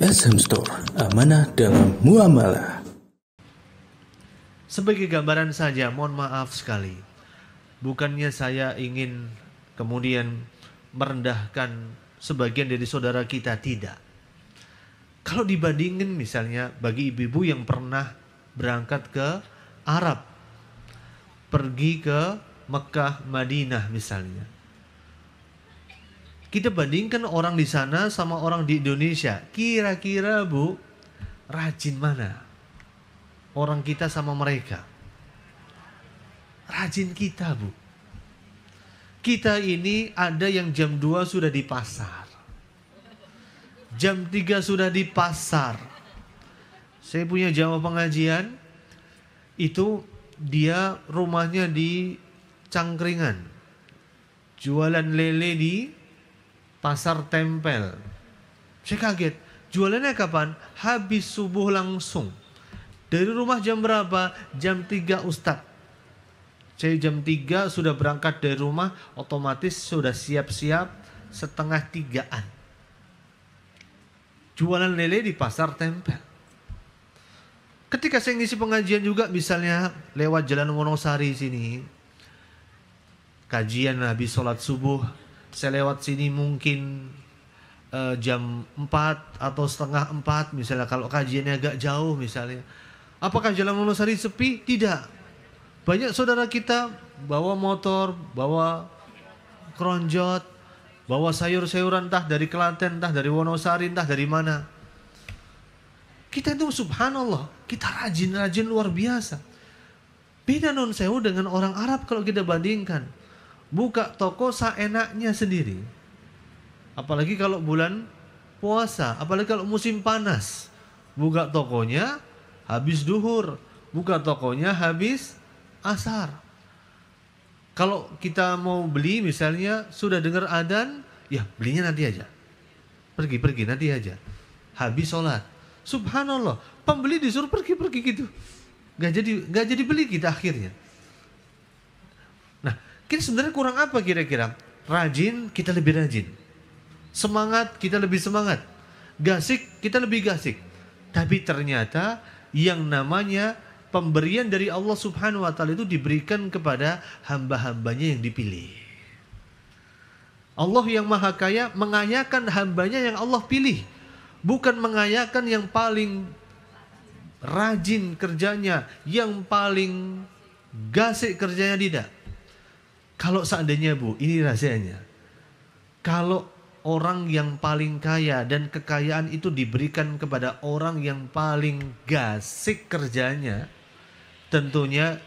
SM Store, amanah dalam muamalah. Sebagai gambaran saja, mohon maaf sekali. Bukannya saya ingin kemudian merendahkan sebagian dari saudara kita, tidak. Kalau dibandingin misalnya bagi ibu-ibu yang pernah berangkat ke Arab, pergi ke Mekah, Madinah misalnya. Kita bandingkan orang di sana sama orang di Indonesia. Kira-kira Bu, rajin mana orang kita sama mereka? Rajin kita Bu. Kita ini ada yang jam 2 sudah di pasar. Jam 3 sudah di pasar. Saya punya jamaah pengajian, itu dia rumahnya di Cangkringan. Jualan lele di Pasar Tempel. Saya kaget. Jualannya kapan? Habis subuh langsung. Dari rumah jam berapa? Jam 3 Ustadz. Saya jam 3 sudah berangkat dari rumah, otomatis sudah siap-siap setengah 3-an. Jualan lele di Pasar Tempel. Ketika saya ngisi pengajian juga, misalnya lewat Jalan Wonosari sini, kajian habis sholat subuh, saya lewat sini mungkin jam 4 atau setengah 4 misalnya, kalau kajiannya agak jauh misalnya. Apakah Jalan Wonosari sepi? Tidak. Banyak saudara kita bawa motor, bawa keronjot, bawa sayur-sayuran, entah dari Klaten, entah dari Wonosari, entah dari mana. Kita itu subhanallah, kita rajin-rajin luar biasa. Beda non sewu dengan orang Arab kalau kita bandingkan. Buka toko seenaknya sendiri. Apalagi kalau bulan puasa, apalagi kalau musim panas. Buka tokonya habis duhur, buka tokonya habis asar. Kalau kita mau beli misalnya sudah dengar adzan, ya belinya nanti aja. Pergi nanti aja. Habis sholat. Subhanallah, pembeli disuruh pergi gitu. Gak jadi beli kita akhirnya. Nah, kita sebenarnya kurang apa kira-kira? Rajin, kita lebih rajin. Semangat, kita lebih semangat. Gasik, kita lebih gasik. Tapi ternyata yang namanya pemberian dari Allah Subhanahu wa Ta'ala itu diberikan kepada hamba-hambanya yang dipilih. Allah yang Maha Kaya mengayakan hambanya yang Allah pilih. Bukan mengayakan yang paling rajin kerjanya, yang paling gasik kerjanya, tidak. Kalau seandainya Bu, ini rahasianya. Kalau orang yang paling kaya dan kekayaan itu diberikan kepada orang yang paling gasik kerjanya, tentunya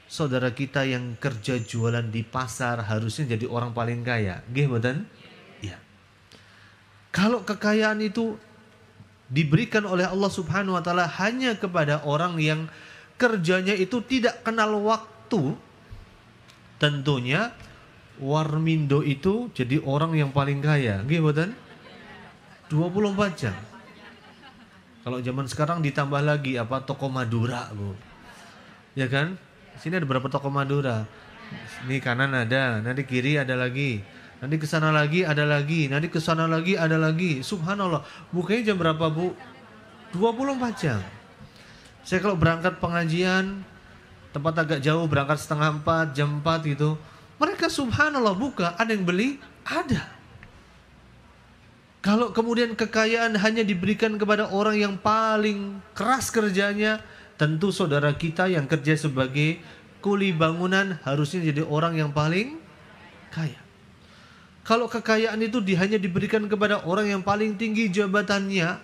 saudara kita yang kerja jualan di pasar harusnya jadi orang paling kaya. Nggih mboten? Ya. Kalau kekayaan itu diberikan oleh Allah Subhanahu wa Ta'ala hanya kepada orang yang kerjanya itu tidak kenal waktu, tentunya Warmindo itu jadi orang yang paling kaya. Nggih mboten? 24 jam. Kalau zaman sekarang ditambah lagi apa, toko Madura, Bu. Ya kan? Sini ada berapa toko Madura? Ini kanan ada, nanti kiri ada lagi. Nanti ke sana lagi ada lagi, nanti ke sana lagi ada lagi. Subhanallah. Bukanya jam berapa, Bu? 24 jam. Saya kalau berangkat pengajian tempat agak jauh, berangkat setengah 4, jam 4 gitu. Mereka subhanallah buka, ada yang beli, ada. Kalau kemudian kekayaan hanya diberikan kepada orang yang paling keras kerjanya, tentu saudara kita yang kerja sebagai kuli bangunan harusnya jadi orang yang paling kaya. Kalau kekayaan itu hanya diberikan kepada orang yang paling tinggi jabatannya,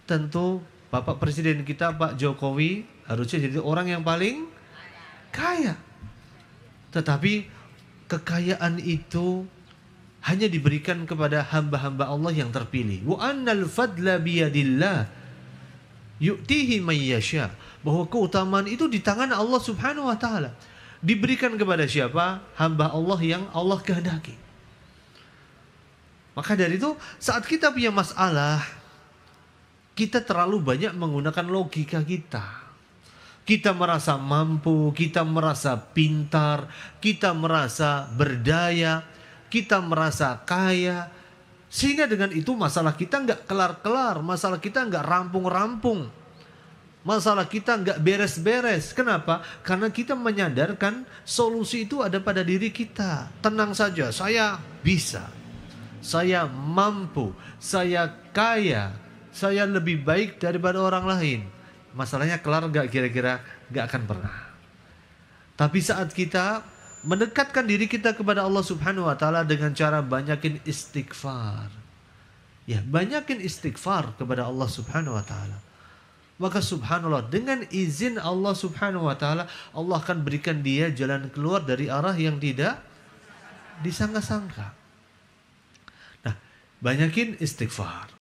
tentu Bapak Presiden kita Pak Jokowi harusnya jadi orang yang paling kaya. Tetapi kekayaan itu hanya diberikan kepada hamba-hamba Allah yang terpilih. Wa annal fadla biyadillah yu'tihi man yasha. Bahwa keutamaan itu di tangan Allah Subhanahu wa Ta'ala. Diberikan kepada siapa? Hamba Allah yang Allah kehendaki. Maka dari itu saat kita punya masalah, kita terlalu banyak menggunakan logika kita. Kita merasa mampu, kita merasa pintar, kita merasa berdaya, kita merasa kaya. Sehingga dengan itu masalah kita nggak kelar-kelar, masalah kita nggak rampung-rampung, masalah kita nggak beres-beres. Kenapa? Karena kita menyadarkan solusi itu ada pada diri kita. Tenang saja, saya bisa, saya mampu, saya kaya, saya lebih baik daripada orang lain. Masalahnya kelar nggak? Kira-kira nggak akan pernah. Tapi saat kita mendekatkan diri kita kepada Allah Subhanahu wa taala dengan cara banyakin istighfar. Ya, banyakin istighfar kepada Allah Subhanahu wa taala. Maka subhanallah, dengan izin Allah Subhanahu wa taala, Allah akan berikan dia jalan keluar dari arah yang tidak disangka-sangka. Nah, banyakin istighfar.